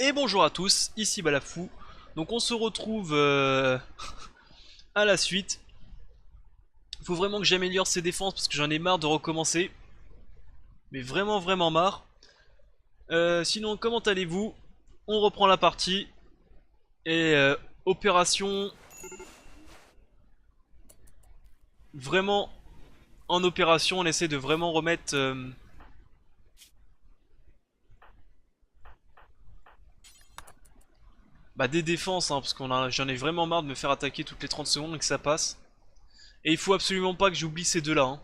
Et bonjour à tous, ici Balafou. Donc on se retrouve à la suite. Faut vraiment que j'améliore ces défenses parce que j'en ai marre de recommencer. Mais vraiment marre. Sinon comment allez-vous? On reprend la partie. Et opération... Vraiment en opération on essaie de vraiment remettre... des défenses hein, parce j'en ai vraiment marre de me faire attaquer toutes les 30 secondes et que ça passe. Et il faut absolument pas que j'oublie ces deux là hein.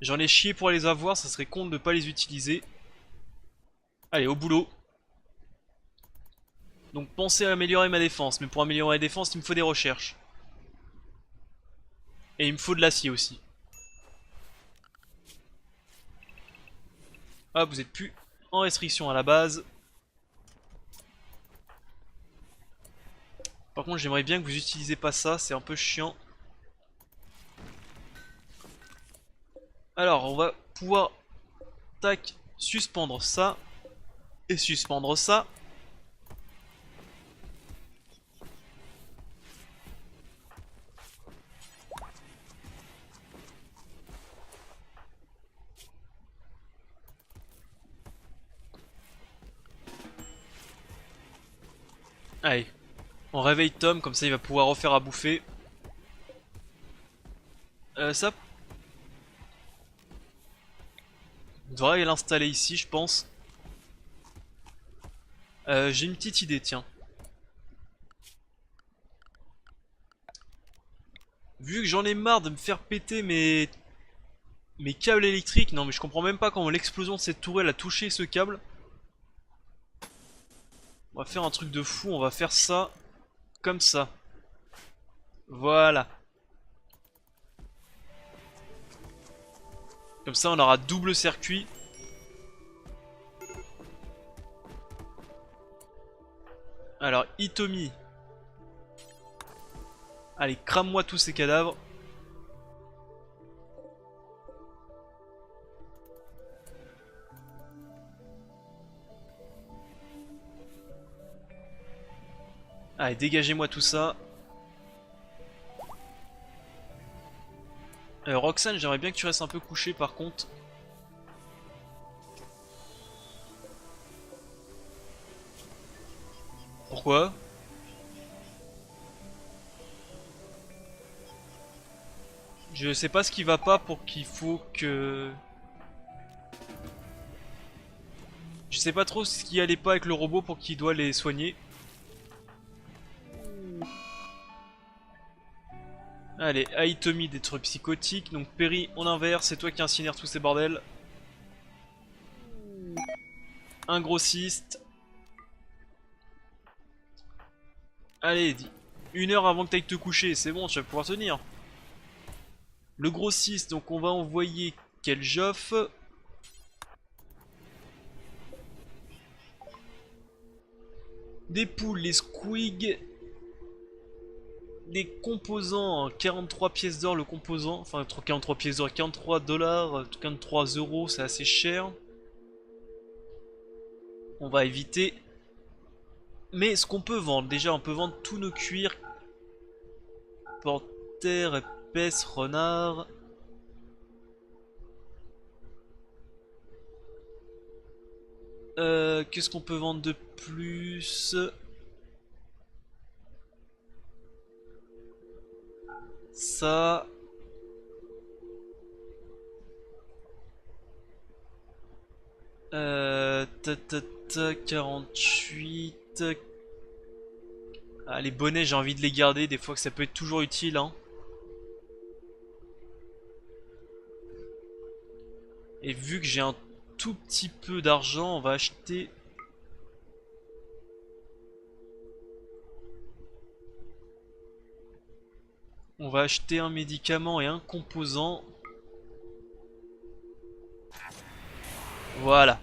J'en ai chié pour les avoir, ça serait con de ne pas les utiliser. Allez, au boulot. Donc pensez à améliorer ma défense, mais pour améliorer la défense, il me faut des recherches. Et il me faut de l'acier aussi. Ah, vous êtes plus en restriction à la base. Par contre, j'aimerais bien que vous utilisez pas ça, c'est un peu chiant. Alors, on va pouvoir, tac, suspendre ça. Et suspendre ça. Allez, on réveille Tom, comme ça il va pouvoir refaire à bouffer. Ça, on devrait l'installer ici, je pense. J'ai une petite idée, tiens. Vu que j'en ai marre de me faire péter mes câbles électriques, non mais je comprends même pas comment l'explosion de cette tourelle a touché ce câble. On va faire un truc de fou, on va faire ça comme ça. Voilà. Comme ça on aura double circuit. Alors Hitomi. Allez, crame-moi tous ces cadavres. Allez, dégagez-moi tout ça. Roxane, j'aimerais bien que tu restes un peu couché par contre. Pourquoi? Je sais pas ce qui va pas pour qu'il faut que... Je sais pas trop ce qui allait pas avec le robot pour qu'il doit les soigner. Allez, Aitomi des trucs psychotiques. Donc Perry, on inverse, c'est toi qui incinère tous ces bordels. Un grossiste. Allez, dis. 1 heure avant que t'ailles te coucher, c'est bon, tu vas pouvoir tenir. Le grossiste, donc on va envoyer quel Joff. Des poules, les squigs. Des composants, 43 pièces d'or le composant. Enfin, 43 pièces d'or, 43 dollars, 43 euros, c'est assez cher. On va éviter. Mais ce qu'on peut vendre, déjà on peut vendre tous nos cuirs. Panthère, épaisse, renard. Qu'est-ce qu'on peut vendre de plus? Ça. Ta, ta, ta, 48. Ah, les bonnets, j'ai envie de les garder, des fois que ça peut être toujours utile. Hein. Et vu que j'ai un tout petit peu d'argent, on va acheter... On va acheter un médicament et un composant. Voilà.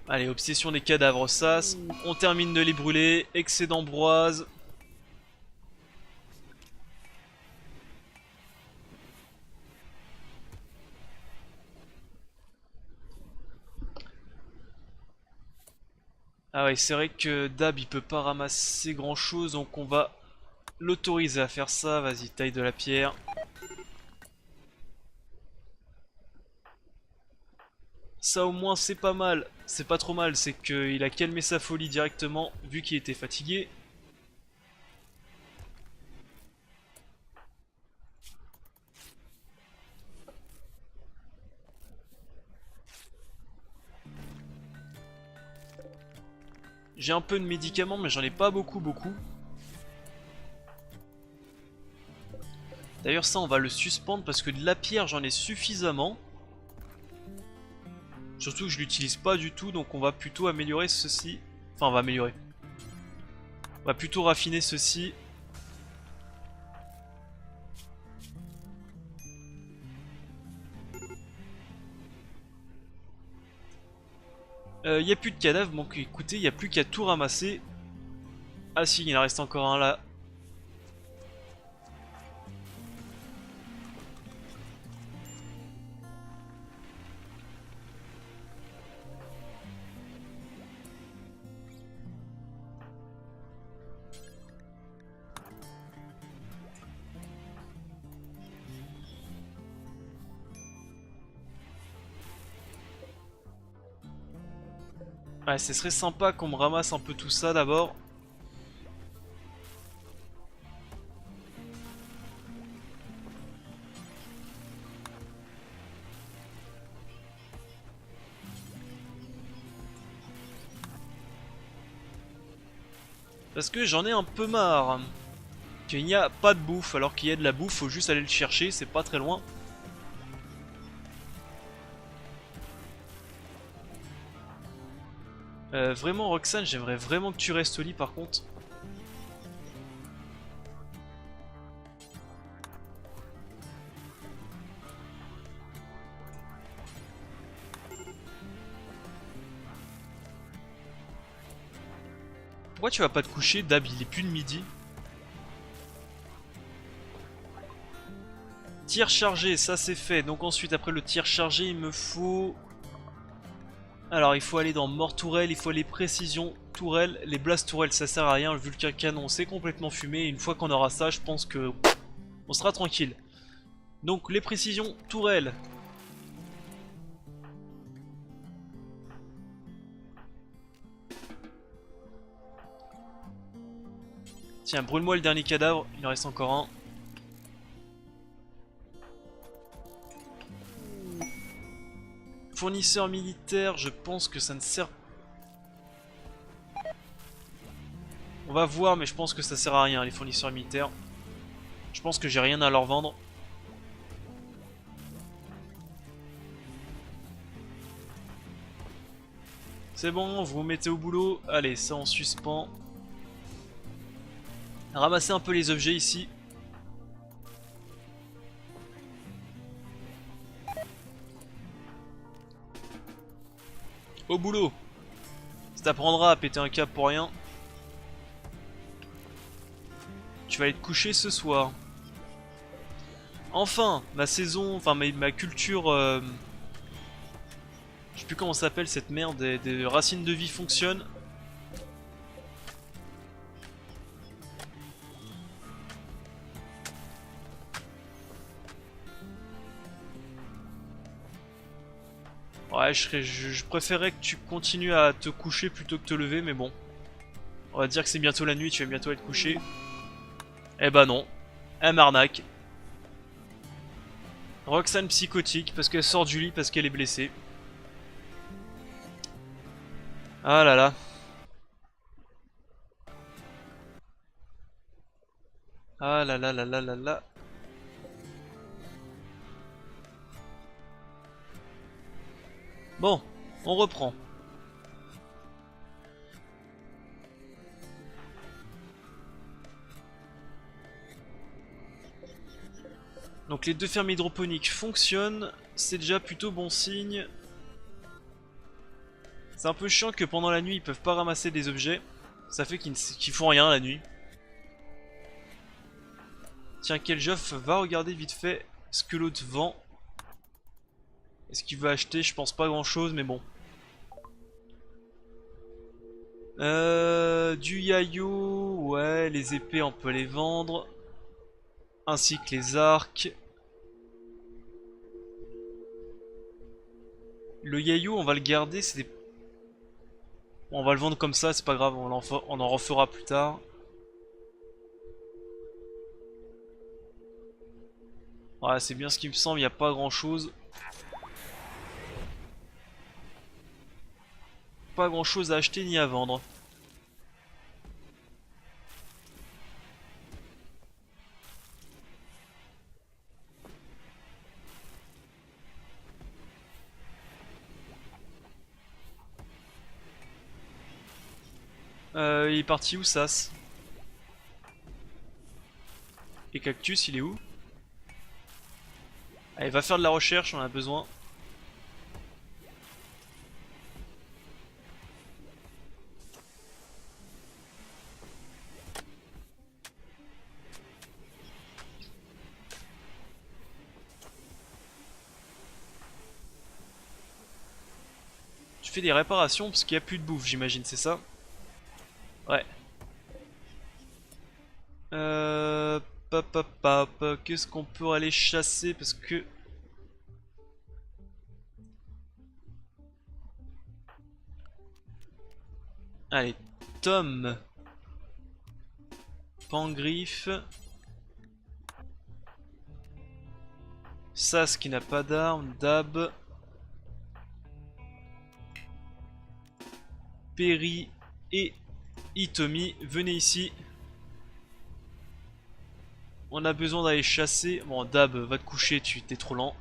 Allez, obsession des cadavres, ça. On termine de les brûler. Excès d'ambroise. Ah ouais, c'est vrai que Dab il peut pas ramasser grand chose, donc on va l'autoriser à faire ça. Vas-y, taille de la pierre. Ça au moins c'est pas mal, c'est pas trop mal, c'est qu'il a calmé sa folie directement vu qu'il était fatigué. J'ai un peu de médicaments mais j'en ai pas beaucoup. D'ailleurs ça on va le suspendre parce que de la pierre j'en ai suffisamment. Surtout que je l'utilise pas du tout donc on va plutôt améliorer ceci. Enfin on va améliorer. On va plutôt raffiner ceci. Il n'y a plus de cadavres, donc écoutez, il n'y a plus qu'à tout ramasser. Ah si, il en reste encore un là. Ouais, ce serait sympa qu'on me ramasse un peu tout ça d'abord. Parce que j'en ai un peu marre. Qu'il n'y a pas de bouffe, alors qu'il y a de la bouffe, faut juste aller le chercher, c'est pas très loin. Vraiment Roxane, j'aimerais vraiment que tu restes au lit par contre. Pourquoi tu vas pas te coucher? Dab, il est plus de midi. Tir chargé, ça c'est fait. Donc ensuite, après le tir chargé, il me faut... Alors, il faut aller dans mort tourelle, il faut aller précision tourelle. Les blast tourelles, ça sert à rien. Le vulcain canon, c'est complètement fumé. Et une fois qu'on aura ça, je pense que on sera tranquille. Donc, les précisions tourelles. Tiens, brûle-moi le dernier cadavre. Il en reste encore un. Fournisseur militaire, je pense que ça ne sert... On va voir, mais je pense que ça sert à rien, les fournisseurs militaires. Je pense que j'ai rien à leur vendre. C'est bon, vous vous mettez au boulot. Allez, ça on suspend. Ramassez un peu les objets ici. Au boulot. Ça t'apprendra à péter un câble pour rien. Tu vas aller te coucher ce soir. Enfin, ma saison, enfin ma culture... je sais plus comment ça s'appelle cette merde des racines de vie fonctionne. Ouais, je préférerais que tu continues à te coucher plutôt que te lever, mais bon. On va dire que c'est bientôt la nuit, tu vas bientôt être couché. Eh bah non, elle m'arnaque. Roxane psychotique, parce qu'elle sort du lit parce qu'elle est blessée. Ah là là. Ah là là là là là là. Bon, on reprend. Donc les deux fermes hydroponiques fonctionnent, c'est déjà plutôt bon signe. C'est un peu chiant que pendant la nuit ils peuvent pas ramasser des objets. Ça fait qu'ils font rien la nuit. Tiens, Keljoff va regarder vite fait ce que l'autre vend. Est-ce qu'il veut acheter? Je pense pas grand chose, mais bon. Du yayo, ouais, les épées on peut les vendre. Ainsi que les arcs. Le yayo on va le garder, c'est des... On va le vendre comme ça, c'est pas grave, on en refera plus tard. Ouais, c'est bien ce qui me semble, il n'y a pas grand chose. Pas grand chose à acheter ni à vendre. Il est parti où, Sas? Et Cactus, il est où? Allez, va faire de la recherche, on en a besoin. Tu fais des réparations parce qu'il n'y a plus de bouffe, j'imagine, c'est ça? Ouais. Euh... Qu'est-ce qu'on peut aller chasser parce que... Allez, Tom. Pangriffe. Sas qui n'a pas d'arme. Dab. Perry et Itomi, venez ici. On a besoin d'aller chasser. Bon, Dab, va te coucher, tu t'es trop lent.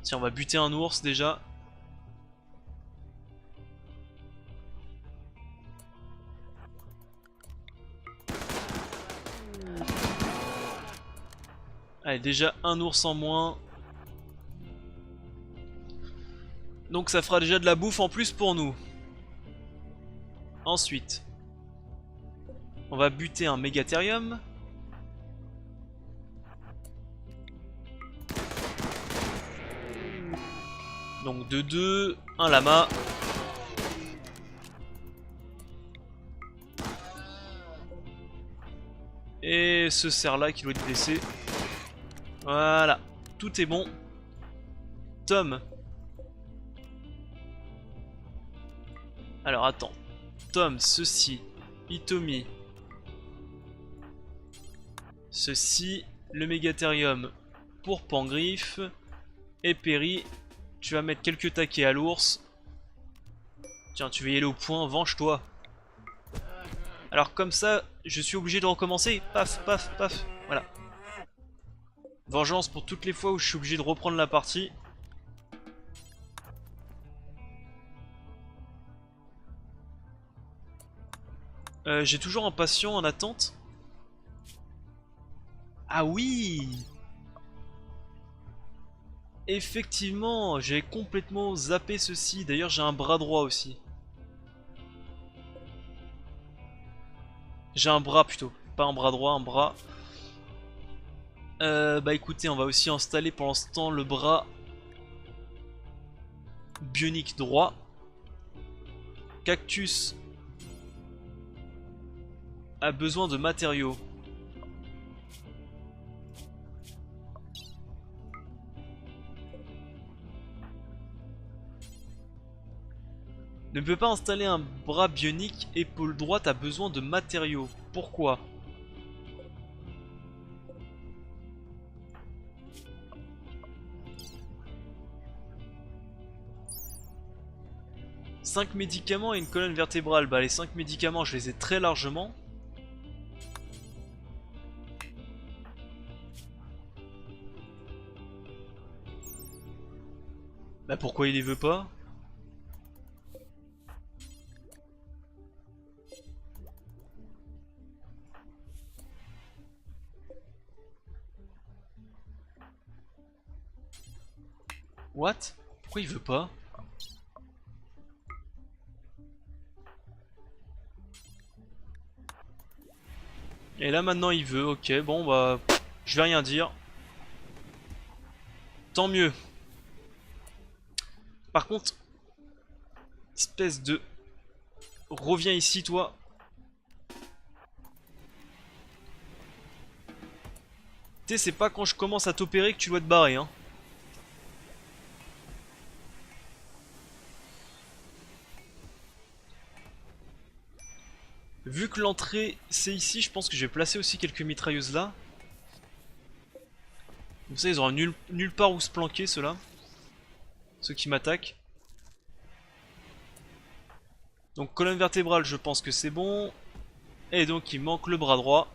Tiens, on va buter un ours déjà. Allez, déjà un ours en moins. Donc ça fera déjà de la bouffe en plus pour nous. Ensuite, on va buter un Megatherium. Donc de 2, un lama. Et ce cerf là qui doit être blessé. Voilà, tout est bon. Tom. Alors attends. Tom, ceci. Itomi. Ceci. Le Megatherium pour Pangriffe. Et Perry, tu vas mettre quelques taquets à l'ours. Tiens, tu vas y aller au point, venge-toi. Alors comme ça, je suis obligé de recommencer. Paf, paf, paf. Voilà. Vengeance pour toutes les fois où je suis obligé de reprendre la partie. J'ai toujours un patient en attente. Ah oui! Effectivement, j'ai complètement zappé ceci. D'ailleurs, j'ai un bras droit aussi. J'ai un bras plutôt. Pas un bras droit, un bras. Bah écoutez, on va aussi installer pour l'instant le bras bionique droit. Cactus a besoin de matériaux. Ne peut pas installer un bras bionique, épaule droite a besoin de matériaux. Pourquoi? « 5 médicaments et une colonne vertébrale. » Bah les 5 médicaments je les ai très largement. Bah pourquoi il les veut pas? What? Pourquoi il veut pas? Et là maintenant il veut, ok, bon bah je vais rien dire. Tant mieux. Par contre, espèce de... Reviens ici, toi. Tu sais, c'est pas quand je commence à t'opérer que tu dois te barrer, hein. Vu que l'entrée c'est ici, je pense que je vais placer aussi quelques mitrailleuses là. Comme ça, ils auront nulle part où se planquer, ceux-là. Ceux qui m'attaquent. Donc, colonne vertébrale, je pense que c'est bon. Et donc, il manque le bras droit.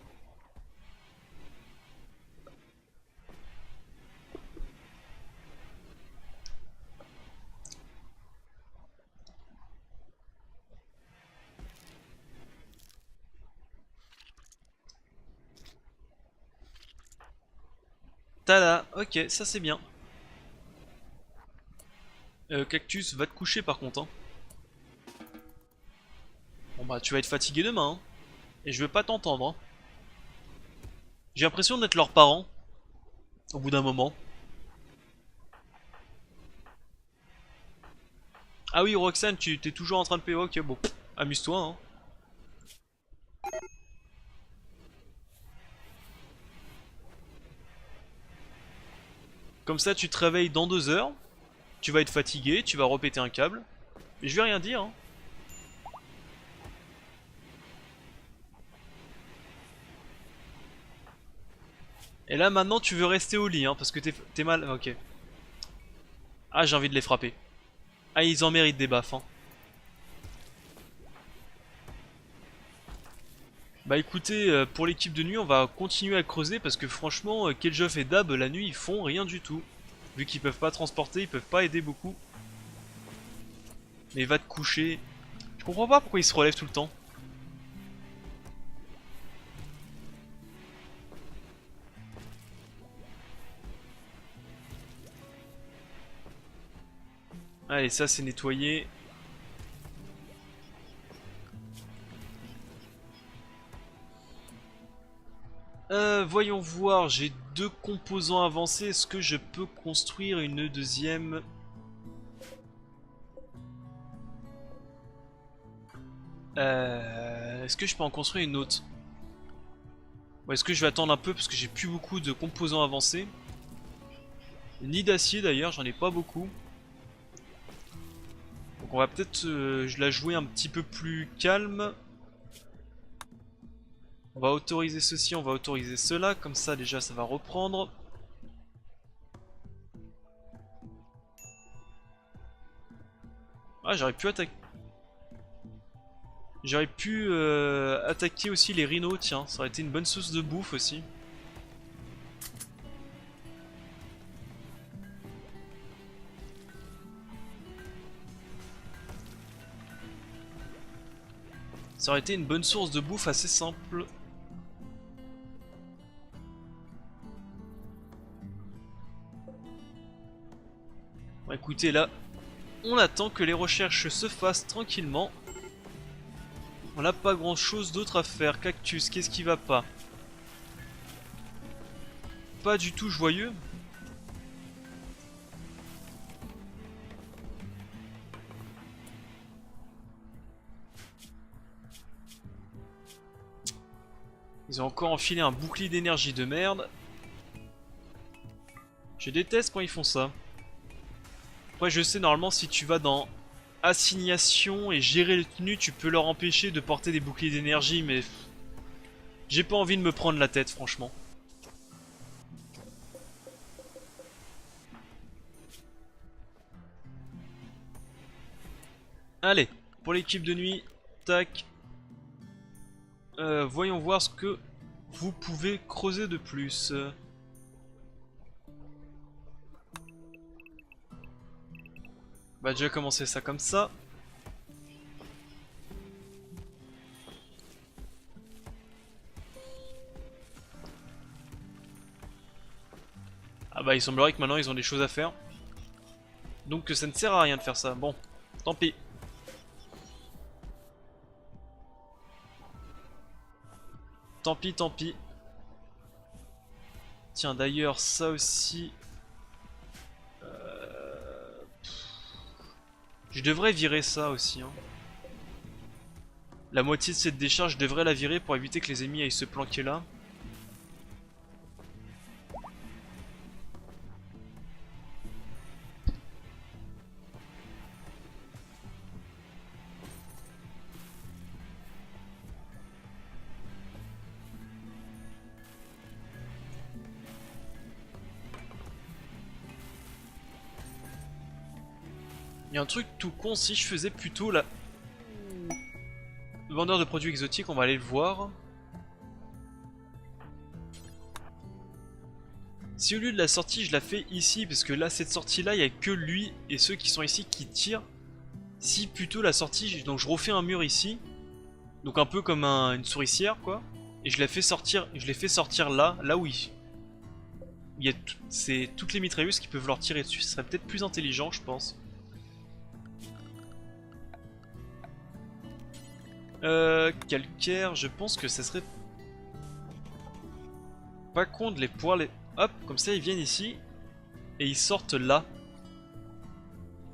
Tada, ok, ça c'est bien. Cactus, va te coucher par contre, hein. Bon bah, tu vas être fatigué demain, hein. Et je veux pas t'entendre, hein. J'ai l'impression d'être leurs parents. Au bout d'un moment. Ah oui, Roxane, tu t'es toujours en train de payer. Ok, bon, amuse-toi, hein. Comme ça, tu te réveilles dans 2 heures. Tu vas être fatigué, tu vas repéter un câble. Mais je vais rien dire, hein. Et là, maintenant, tu veux rester au lit, hein, parce que t'es mal. Ok. Ah, j'ai envie de les frapper. Ah, ils en méritent des baffes, hein. Bah écoutez, pour l'équipe de nuit, on va continuer à creuser parce que franchement, Keljoff et Dab, la nuit, ils font rien du tout. Vu qu'ils peuvent pas transporter, ils peuvent pas aider beaucoup. Mais va te coucher. Je comprends pas pourquoi ils se relèvent tout le temps. Allez, ça c'est nettoyé. Voyons voir, j'ai 2 composants avancés. Est-ce que je peux construire une deuxième? Est-ce que je peux en construire une autre? Ou est-ce que je vais attendre un peu parce que j'ai plus beaucoup de composants avancés? Ni d'acier d'ailleurs, j'en ai pas beaucoup. Donc on va peut-être la jouer un petit peu plus calme. On va autoriser ceci, on va autoriser cela, comme ça déjà ça va reprendre. Ah, j'aurais pu attaquer. J'aurais pu attaquer aussi les rhinos, tiens, ça aurait été une bonne source de bouffe aussi. Ça aurait été une bonne source de bouffe assez simple. Bon, écoutez, là, on attend que les recherches se fassent tranquillement. On n'a pas grand chose d'autre à faire. Cactus, qu'est-ce qui va pas? Pas du tout joyeux. Ils ont encore enfilé un bouclier d'énergie de merde. Je déteste quand ils font ça. Après je sais normalement si tu vas dans assignation et gérer le tenue, tu peux leur empêcher de porter des boucliers d'énergie, mais j'ai pas envie de me prendre la tête franchement. Allez, pour l'équipe de nuit, tac. Voyons voir ce que vous pouvez creuser de plus. Bah déjà commencer ça comme ça. Ah bah il semblerait que maintenant ils ont des choses à faire. Donc ça ne sert à rien de faire ça. Bon, tant pis. Tant pis, tant pis. Tiens d'ailleurs ça aussi. Je devrais virer ça aussi. Hein. La moitié de cette décharge, je devrais la virer pour éviter que les ennemis aillent se planquer là. Il y a un truc tout con, si je faisais plutôt la... vendeur de produits exotiques, on va aller le voir. Si au lieu de la sortie je la fais ici, parce que là cette sortie là il n'y a que lui et ceux qui sont ici qui tirent. Si plutôt la sortie, donc je refais un mur ici, donc un peu comme une souricière quoi, et je la fais sortir, je les fais sortir là où il y a c'est toutes les mitrailleuses qui peuvent leur tirer dessus, ce serait peut-être plus intelligent je pense. Calcaire, je pense que ça serait pas con de les pouvoir les... Hop, comme ça ils viennent ici et ils sortent là.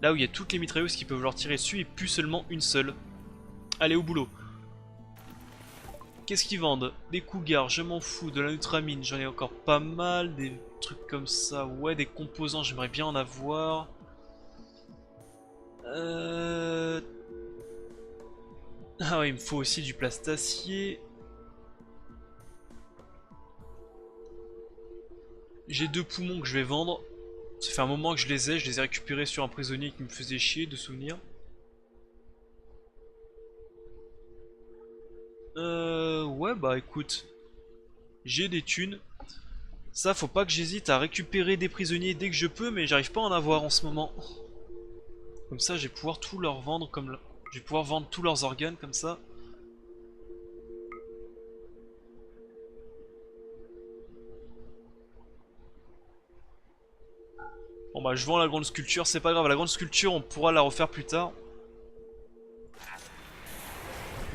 Là où il y a toutes les mitrailleuses qui peuvent leur tirer dessus et plus seulement une seule. Allez au boulot. Qu'est-ce qu'ils vendent? Des cougars, je m'en fous, de la nutramine, j'en ai encore pas mal, des trucs comme ça, ouais, des composants, j'aimerais bien en avoir. Ah ouais, il me faut aussi du plastacier. J'ai 2 poumons que je vais vendre. Ça fait un moment que je les ai récupérés sur un prisonnier qui me faisait chier de souvenirs. Ouais bah écoute, j'ai des thunes. Ça faut pas que j'hésite à récupérer des prisonniers dès que je peux, mais j'arrive pas à en avoir en ce moment. Comme ça je vais pouvoir tout leur vendre comme... Je vais pouvoir vendre tous leurs organes comme ça. Bon bah je vends la grande sculpture, c'est pas grave, la grande sculpture on pourra la refaire plus tard.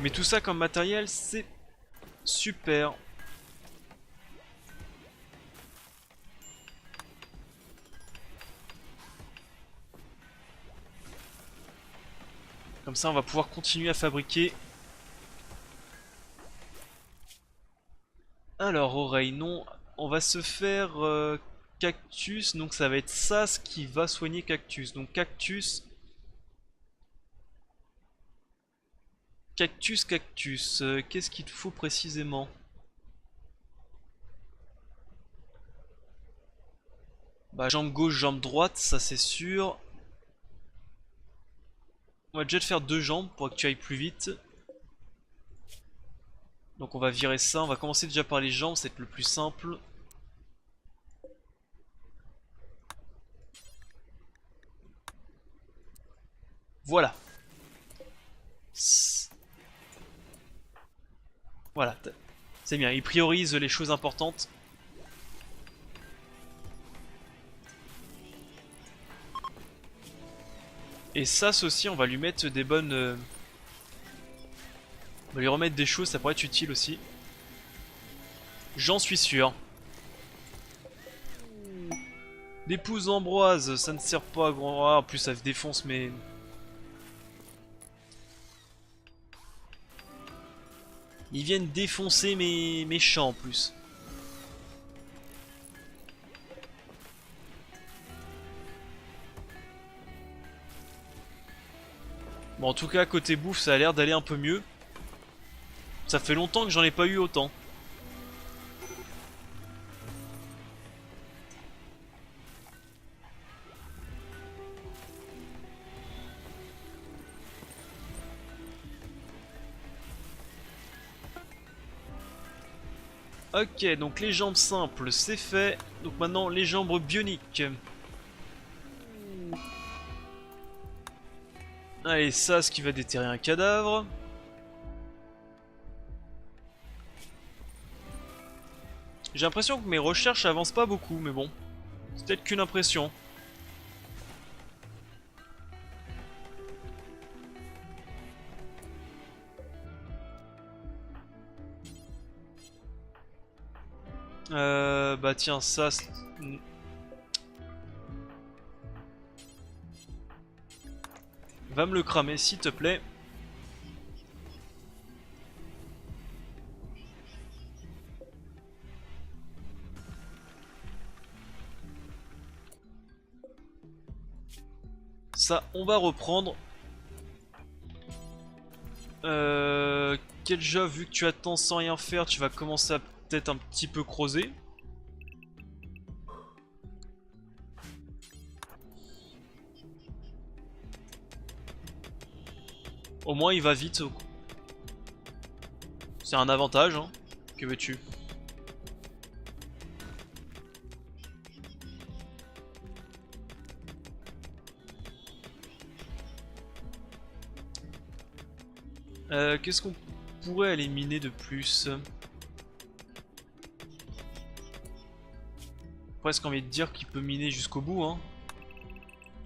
Mais tout ça comme matériel c'est super. Comme ça on va pouvoir continuer à fabriquer. Alors oreille non, on va se faire cactus, donc ça va être ça ce qui va soigner cactus. Donc cactus, cactus, qu'est-ce qu'il te faut précisément? Bah jambe gauche, jambe droite, ça c'est sûr. On va déjà te faire 2 jambes pour que tu ailles plus vite. Donc on va virer ça, on va commencer déjà par les jambes, c'est le plus simple. Voilà. Voilà, c'est bien, il priorise les choses importantes. Et ça aussi, on va lui mettre des bonnes... On va lui remettre des choses, ça pourrait être utile aussi. J'en suis sûr. L'épouse Ambroise, ça ne sert pas à grand... Ah, en plus ça défonce mes... Ils viennent défoncer mes champs en plus. Bon en tout cas côté bouffe ça a l'air d'aller un peu mieux. Ça fait longtemps que j'en ai pas eu autant. Ok, donc les jambes simples, c'est fait. Donc maintenant, les jambes bioniques. Allez, ça, ce qui va déterrer un cadavre. J'ai l'impression que mes recherches avancent pas beaucoup, mais bon. C'est peut-être qu'une impression. Bah tiens, ça... Va me le cramer s'il te plaît. Ça, on va reprendre. Quel jeu, vu que tu attends sans rien faire, tu vas commencer à peut-être un petit peu creuser. Au moins il va vite. C'est un avantage, hein. Que veux-tu? Qu'est-ce qu'on pourrait aller miner de plus? Presque envie de dire qu'il peut miner jusqu'au bout, hein.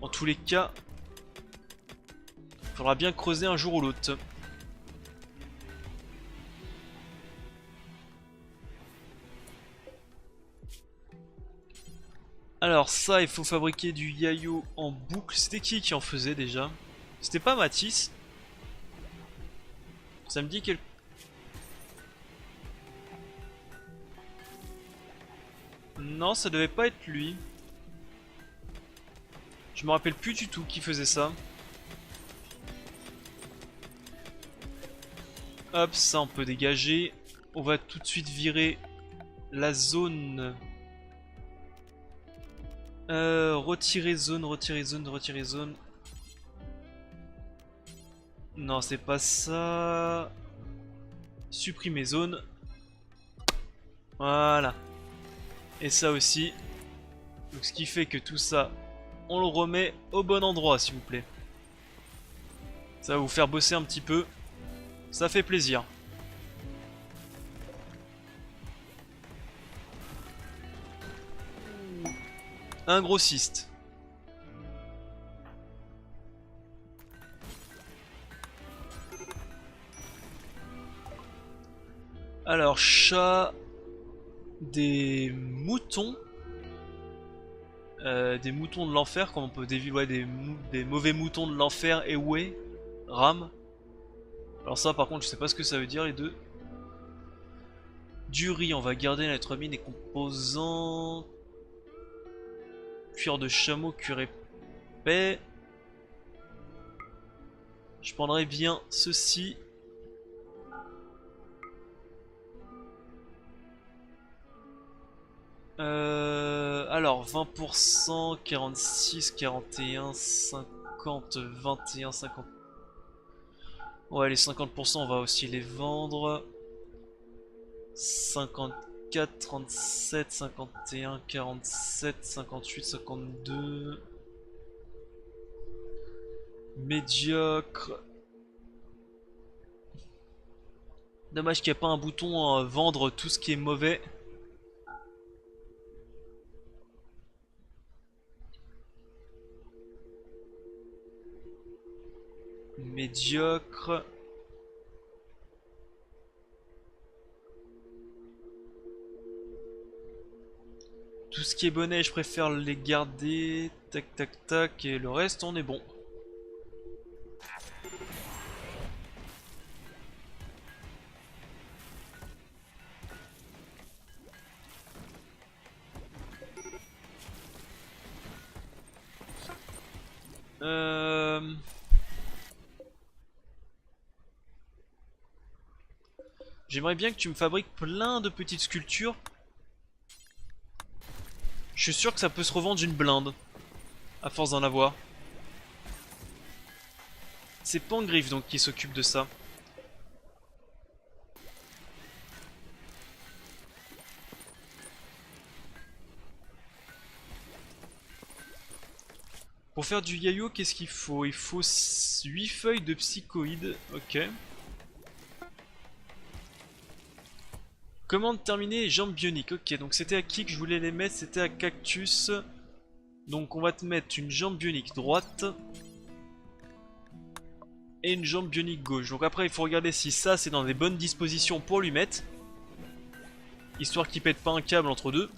Dans tous les cas, il faudra bien creuser un jour ou l'autre. Alors ça, il faut fabriquer du yayo en boucle. C'était qui en faisait déjà? C'était pas Matisse? Ça me dit quelque... Non, ça devait pas être lui. Je me rappelle plus du tout qui faisait ça. Hop, ça on peut dégager. On va tout de suite virer la zone. Retirer zone, retirer zone, retirer zone. Non, c'est pas ça. Supprimer zone. Voilà. Et ça aussi. Donc ce qui fait que tout ça, on le remet au bon endroit, s'il vous plaît. Ça va vous faire bosser un petit peu. Ça fait plaisir. Un grossiste. Alors, chat... Des moutons. Des moutons de l'enfer, comme on peut ouais, des mauvais moutons de l'enfer, et ouais, ram. Alors ça par contre je sais pas ce que ça veut dire les deux. Du riz, on va garder notre mine et composants. Cuir de chameau, cuir épais. Je prendrais bien ceci. Alors 20%, 46, 41, 50, 21, 50. Ouais, les 50% on va aussi les vendre. 54, 37, 51, 47, 58, 52. Médiocre. Dommage qu'il n'y ait pas un bouton à vendre tout ce qui est mauvais. Médiocre. Tout ce qui est bonnet, je préfère les garder. Tac, tac, tac. Et le reste, on est bon. J'aimerais bien que tu me fabriques plein de petites sculptures. Je suis sûr que ça peut se revendre une blinde. À force d'en avoir. C'est Pangriff donc qui s'occupe de ça. Pour faire du yayo, qu'est-ce qu'il faut? Il faut 8 feuilles de psychoïde. Ok. Commande terminée, jambes bioniques. Ok, donc c'était à qui que je voulais les mettre? C'était à Cactus. Donc on va te mettre une jambe bionique droite. Et une jambe bionique gauche. Donc après il faut regarder si ça c'est dans des bonnes dispositions pour lui mettre. Histoire qu'il pète pas un câble entre deux.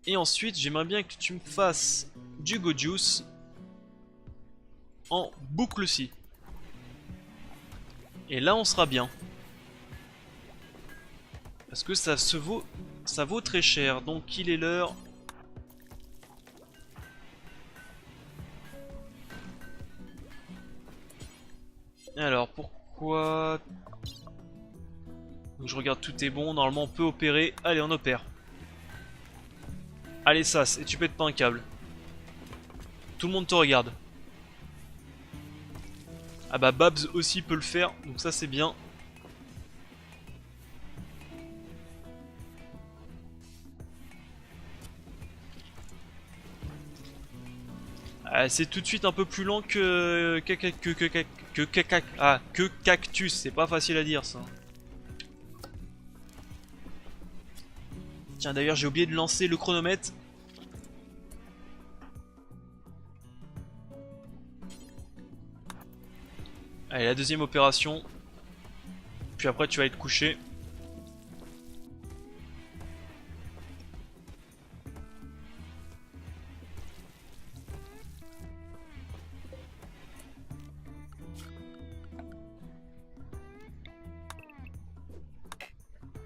Et ensuite, j'aimerais bien que tu me fasses du Go Juice en boucle aussi. Et là, on sera bien. Parce que ça vaut très cher. Donc, il est l'heure. Alors, pourquoi... Donc, je regarde, tout est bon. Normalement, on peut opérer. Allez, on opère. Allez, Sas, et tu pètes pas un câble. Tout le monde te regarde. Ah bah, Babs aussi peut le faire. Donc, ça, c'est bien. C'est tout de suite un peu plus lent que cactus, c'est pas facile à dire ça. Tiens, d'ailleurs j'ai oublié de lancer le chronomètre. Allez, la deuxième opération. Puis après tu vas être couché.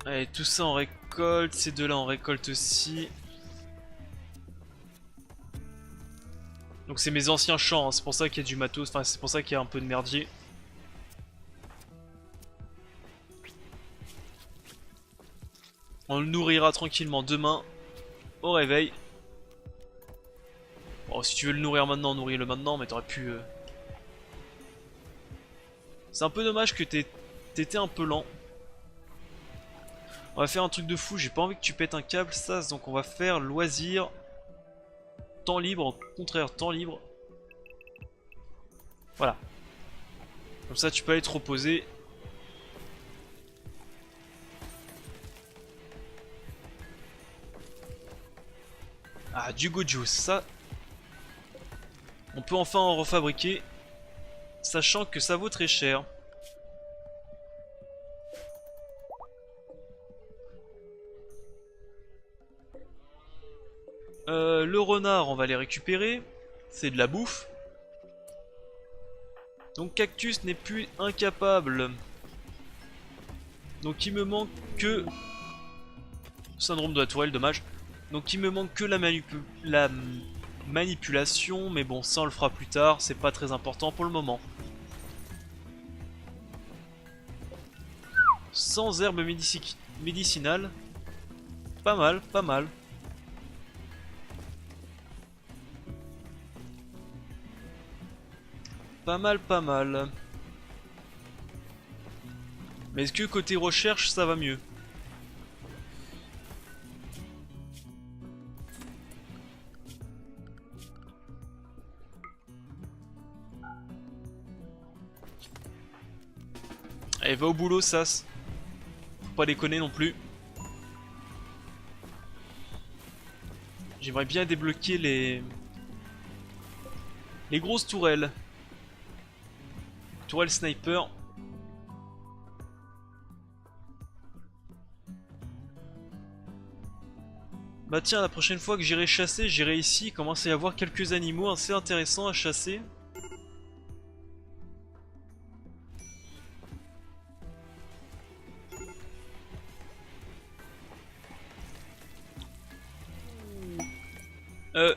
Allez, tout ça on récolte, ces deux-là on récolte aussi. Donc c'est mes anciens champs, hein. C'est pour ça qu'il y a du matos, enfin c'est pour ça qu'il y a un peu de merdier. On le nourrira tranquillement demain, au réveil. Bon, si tu veux le nourrir maintenant, nourris-le maintenant, mais t'aurais pu... C'est un peu dommage que t'étais un peu lent. On va faire un truc de fou, j'ai pas envie que tu pètes un câble, ça, donc on va faire loisir, temps libre, au contraire, temps libre. Voilà. Comme ça, tu peux aller te reposer. Ah, du goju, ça. On peut enfin en refabriquer, sachant que ça vaut très cher. Le renard, on va les récupérer. C'est de la bouffe. Donc Cactus n'est plus incapable. Donc il me manque que... Syndrome de la tourelle, dommage. Donc il me manque que la manipulation. Mais bon, ça on le fera plus tard. C'est pas très important pour le moment. Sans herbe médicinale. Pas mal, pas mal. Pas mal, pas mal. Mais est-ce que côté recherche, ça va mieux? Allez, va au boulot, Sas. Faut pas déconner non plus. J'aimerais bien débloquer les grosses tourelles. Tourelle sniper. Bah tiens, la prochaine fois que j'irai chasser, j'irai ici. Il commence à y avoir quelques animaux assez intéressants à chasser.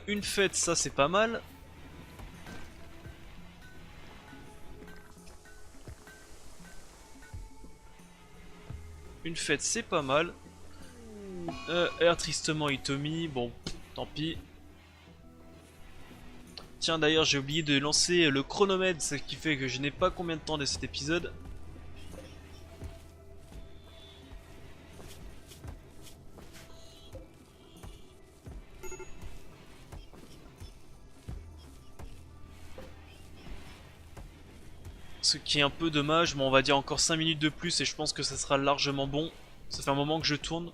Une fête, ça c'est pas mal. Une fête, c'est pas mal. Air tristement Itomi, bon, tant pis. Tiens, d'ailleurs, j'ai oublié de lancer le chronomètre, ce qui fait que je n'ai pas combien de temps de cet épisode. Ce qui est un peu dommage, mais on va dire encore 5 minutes de plus et je pense que ça sera largement bon. Ça fait un moment que je tourne.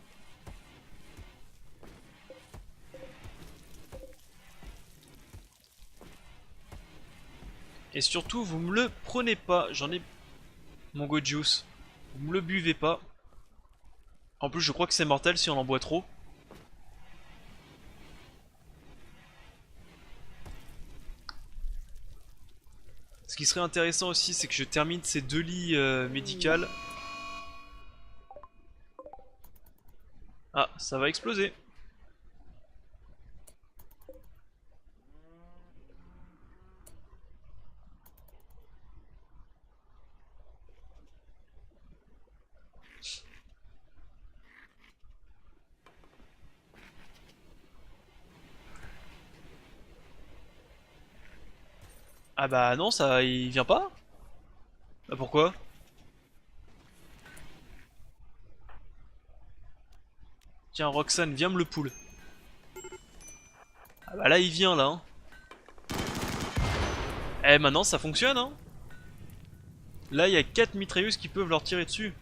Et surtout, vous me le prenez pas. J'en ai mon Go Juice. Vous me le buvez pas. En plus, je crois que c'est mortel si on en boit trop. Ce qui serait intéressant aussi, c'est que je termine ces 2 lits médicales. Ah, ça va exploser. Ah bah non, ça, il vient pas? Bah pourquoi? Tiens, Roxane, viens me le pull. Ah bah là, il vient là. Hein. Eh, maintenant ça fonctionne, hein. Là, il y a 4 mitrailleuses qui peuvent leur tirer dessus.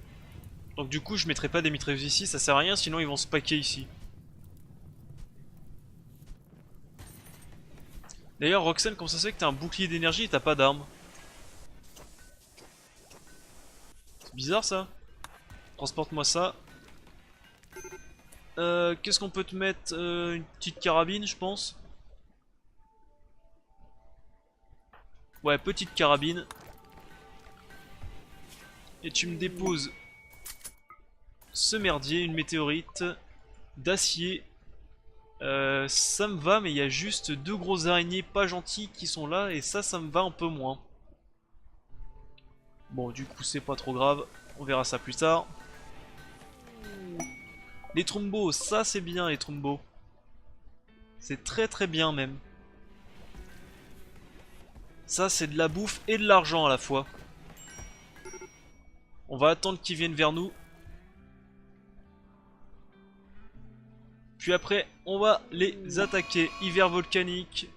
Donc du coup, je mettrai pas des mitrailleuses ici, ça sert à rien, sinon ils vont se paquer ici. D'ailleurs, Roxane, comment ça se fait que t'as un bouclier d'énergie et t'as pas d'armes? C'est bizarre ça. Transporte-moi ça. Qu'est-ce qu'on peut te mettre? Une petite carabine, je pense. Ouais, petite carabine. Et tu me déposes ce merdier, une météorite d'acier. Ça me va, mais il y a juste 2 grosses araignées pas gentilles qui sont là, et ça me va un peu moins. Bon, du coup, c'est pas trop grave. On verra ça plus tard. Les trombos, ça c'est bien les trombos. C'est très très bien même. Ça c'est de la bouffe et de l'argent à la fois. On va attendre qu'ils viennent vers nous. Puis après, on va les attaquer. Hiver volcanique.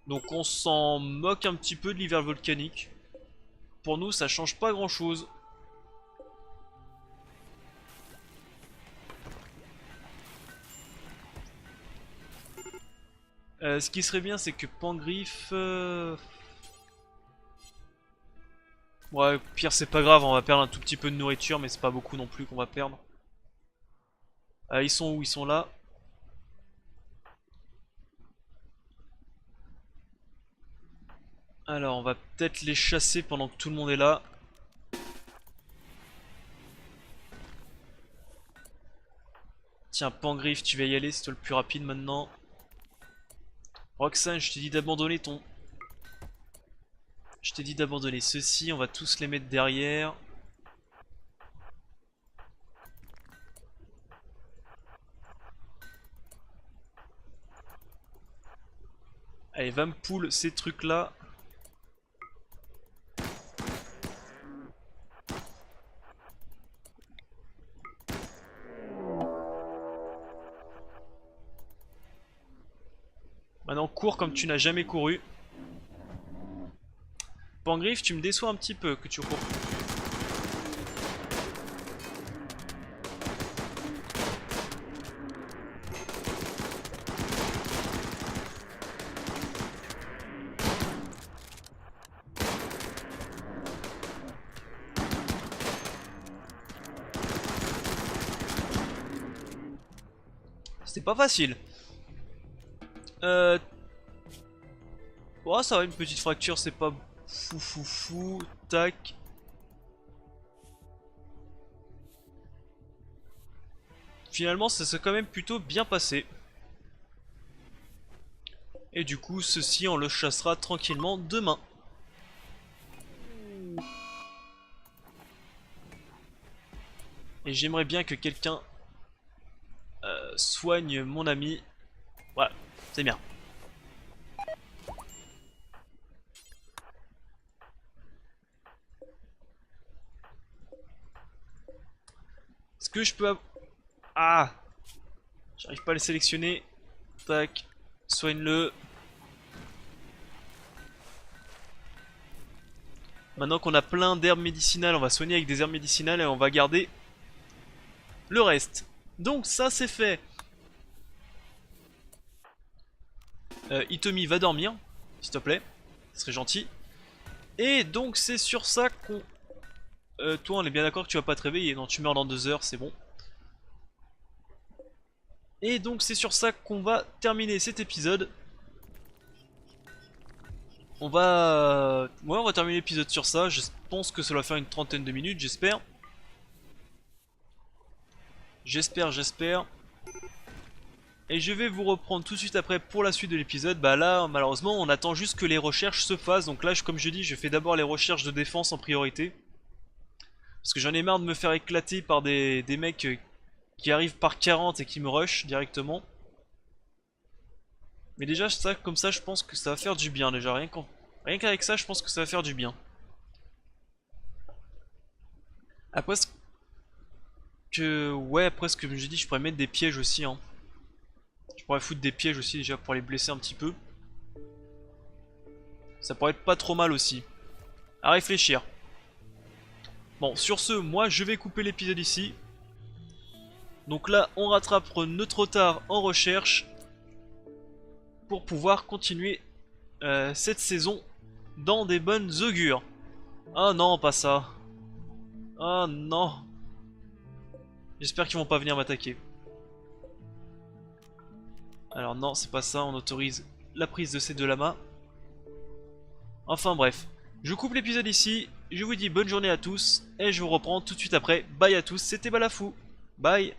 Donc on s'en moque un petit peu de l'hiver volcanique. Pour nous, ça change pas grand chose. Ce qui serait bien, c'est que Pangriff... Ouais, pire, c'est pas grave, on va perdre un tout petit peu de nourriture, mais c'est pas beaucoup non plus qu'on va perdre. Ils sont où? Ils sont là. Alors, on va peut-être les chasser pendant que tout le monde est là. Tiens, Pangriff, tu vas y aller, c'est toi le plus rapide maintenant. Roxane, je t'ai dit d'abandonner ton... Je t'ai dit d'abandonner ceux-ci, on va tous les mettre derrière. Allez, va me pull ces trucs-là. Maintenant, cours comme tu n'as jamais couru. Pangriff, tu me déçois un petit peu que tu cours. C'était pas facile. Oh, ça va, une petite fracture, c'est pas fou. Tac. Finalement, ça s'est quand même plutôt bien passé. Et du coup, ceci, on le chassera tranquillement demain. Et j'aimerais bien que quelqu'un soigne mon ami. Voilà, c'est bien. Est-ce que je peux... Ah, j'arrive pas à le sélectionner. Tac, soigne-le. Maintenant qu'on a plein d'herbes médicinales, on va soigner avec des herbes médicinales et on va garder le reste. Donc ça c'est fait. Hitomi va dormir, s'il te plaît. Ce serait gentil. Et donc c'est sur ça qu'on... toi on est bien d'accord que tu vas pas te réveiller. Non, tu meurs dans 2 heures, c'est bon. Et donc c'est sur ça qu'on va terminer cet épisode. on va terminer l'épisode sur ça. Je pense que ça va faire une trentaine de minutes, j'espère. J'espère. Et je vais vous reprendre tout de suite après pour la suite de l'épisode. Bah là, malheureusement, on attend juste que les recherches se fassent. Donc là, comme je dis, je fais d'abord les recherches de défense en priorité. Parce que j'en ai marre de me faire éclater par des mecs qui arrivent par 40 et qui me rushent directement. Mais déjà, ça, comme ça, je pense que ça va faire du bien déjà. Rien qu'avec ça, je pense que ça va faire du bien. Après, après ce que j'ai dit, je pourrais mettre des pièges aussi. Hein. Je pourrais foutre des pièges aussi déjà pour les blesser un petit peu. Ça pourrait être pas trop mal aussi. À réfléchir. Bon, sur ce, moi je vais couper l'épisode ici. Donc là, on rattrape notre retard en recherche pour pouvoir continuer cette saison dans des bonnes augures. Ah non, pas ça. Ah non. J'espère qu'ils vont pas venir m'attaquer. Alors non, c'est pas ça, on autorise la prise de ces deux lamas. Enfin bref, je coupe l'épisode ici, je vous dis bonne journée à tous, et je vous reprends tout de suite après. Bye à tous, c'était Balafou. Bye.